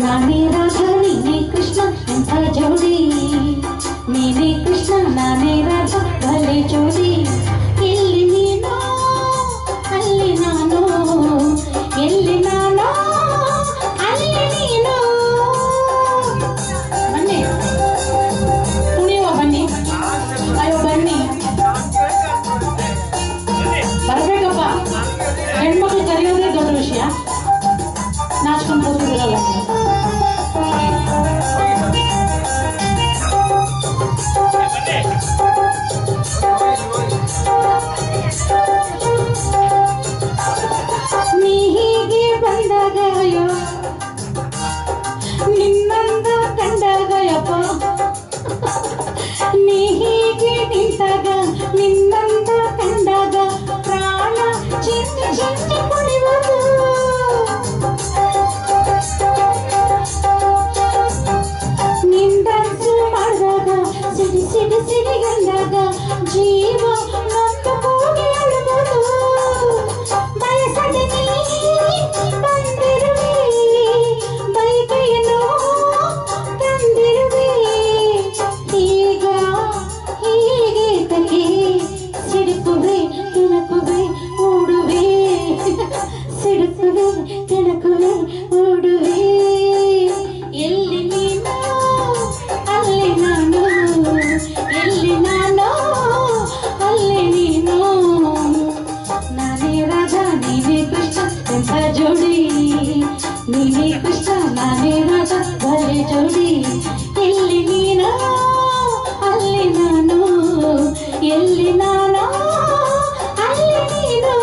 ನಾನೇ ರಾಧ ನೀನೇ ಕೃಷ್ಣ ಎಂಥ ಜೋಡಿ, ನೀನೇ ಕೃಷ್ಣ ನಾನೇ ರಾಧ ಭಲೆ ಜೋಡಿ. ಎಲ್ಲಿ ನೀನು ಅಲ್ಲಿ ನಾನು, ಎಲ್ಲಿ ನಾನು ಅಲ್ಲಿ ನೀನು. ಬನ್ನಿ ಕುಣಿಯುವ, ಬನ್ನಿ ಅಯ್ಯೋ ಬನ್ನಿ, ಬರ್ಬೇಕಪ್ಪ. ಹೆಣ್ಮಕ್ಳು ಕರೆಯೋದೇ ದೊಡ್ಡ ವಿಷಯ, ನಾಚ್ಕೊಂಡು ಕೂತಿರಲ್ಲ. ನೀ ಹೀಗೆ ಬಂದಾಗ ಅಯ್ಯೋ ನಿನ್ನಂದ ಕಂಡಾಗ ಯಪ್ಪ, ನೀ ಹೀಗೆ ನಿಂತಾಗ ನಿನ್ನಂದ ಕಂಡಾಗ ಪ್ರಾಣ ಚಿಂತೆ ಚಿಂತೆ ಕುಣಿಯುವುದು. ನಿಂದನ್ಸು ಮಾಡಿದಾಗ ಸಿಡಿ ಸಿಡಿ ಸಿಡಿಗಂದಾಗ ಜೀವ ನೊಂದ ಕೂಗಿ ಅಳುವುದು. ಬಯಸದೆ ನೀ ಬಂದಿರುವೆ, ಬೈಕೆಯನ್ನು ತಂದಿರುವೆ. ಈಗ ಹೀಗೆ ತಗೆ ಸಿಡುಕುವೆ ಕೆಣಕುವೆ ಓಡುವೆ, ಸಿಡುಕುವೆ ಕೆಣಕುವೆ ಓಡುವೆ. ಎಲ್ಲಿ ನೀನು ಅಲ್ಲಿ ನಾನು, ಎಲ್ಲಿ ನಾನು ಅಲ್ಲಿ ನೀನು. ನಾನೇ ರಾಧ ನೀನೇ ಕೃಷ್ಣ ಎಂಥ ಜೋಡಿ, ನೀನೇ ಕೃಷ್ಣ ನಾನೇ ರಾಧ ಭಲೆ ಜೋಡಿ. ಎಲ್ಲಿ ನೀನು ಅಲ್ಲಿ ನಾನು, ಎಲ್ಲಿ ನಾನು ಅಲ್ಲಿ ನೀನು.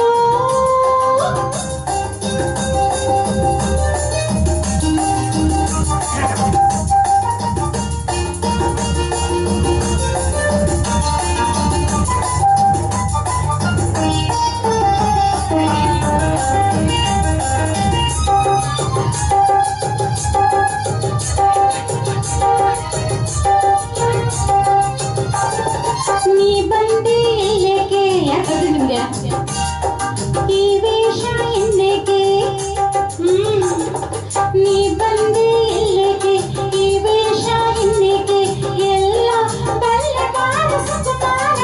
ನೀ ಬಂದೆ ಇಲ್ಲೇಕೆ, ಯಾಕಂದ್ರೆ ನಿಮ್ಗೆ ಈ ವೇಷ ಇನ್ನೇಕೆ. ನೀ ಬಂದೆ ಇಲ್ಲೇಕೆ, ಈ ವೇಷ ಇನ್ನೇಕೆ. ಎಲ್ಲ ಬಲ್ಲೆ ಬಾಳ ಸುಕುಮಾರ,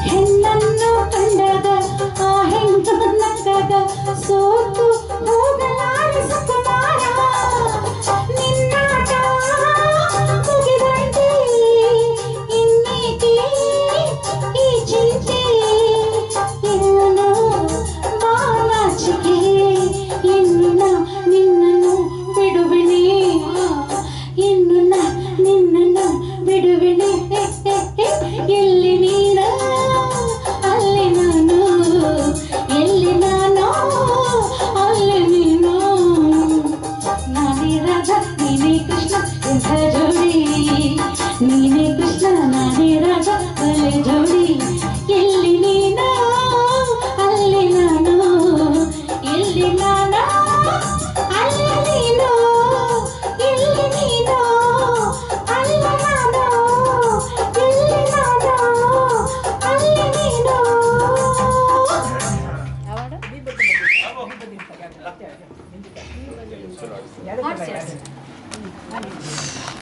ಹೆಣ್ಣನ್ನು ಕಂಡಾಗ ಆ ಹೆಣ್ಣು ನಕ್ಕಾಗ ಸೋತು ಹೋಗಲಾರೆ ಸುಕುಮಾರ. ನಿನ್ನಾಟ ಮುಗಿದಂತೆ ಇನ್ನೇಕೆ ಈ ಚಿಂತೆ. ಇನ್ನು ಬಾನಾಚಿಕೆ, ಇನ್ನು ನಿನ್ನನ್ನು ಬಿಡುವಿನಿ, ಇನ್ನು ನಿನ್ನನ್ನು ಬಿಡುವಿನಿ. ಎಲ್ಲಿ ನೀನು ಅಲ್ಲಿ ನಾನು, ಎಲ್ಲಿ ನಾನು ಅಲ್ಲಿ ನೀನು. ನಾನೇ ರಾಧ ನೀನೇ ಕೃಷ್ಣ ಎಂಥ ಜೋಡಿ, ನೀನೇ ಕೃಷ್ಣ ನಾನೇ ರಾಧ ಭಲೆ ಜೋಡಿ. ಎಲ್ಲಿ ನೀನು ಅಲ್ಲಿ ನಾನು, ಎಲ್ಲಿ ನಾನು ಅಲ್ಲಿ ನೀನು. ಎಲ್ಲಿ ನೀನು ಅಲ್ಲಿ ನಾನು, ಎಲ್ಲಿ ನಾನು ಅಲ್ಲಿ ನೀನು.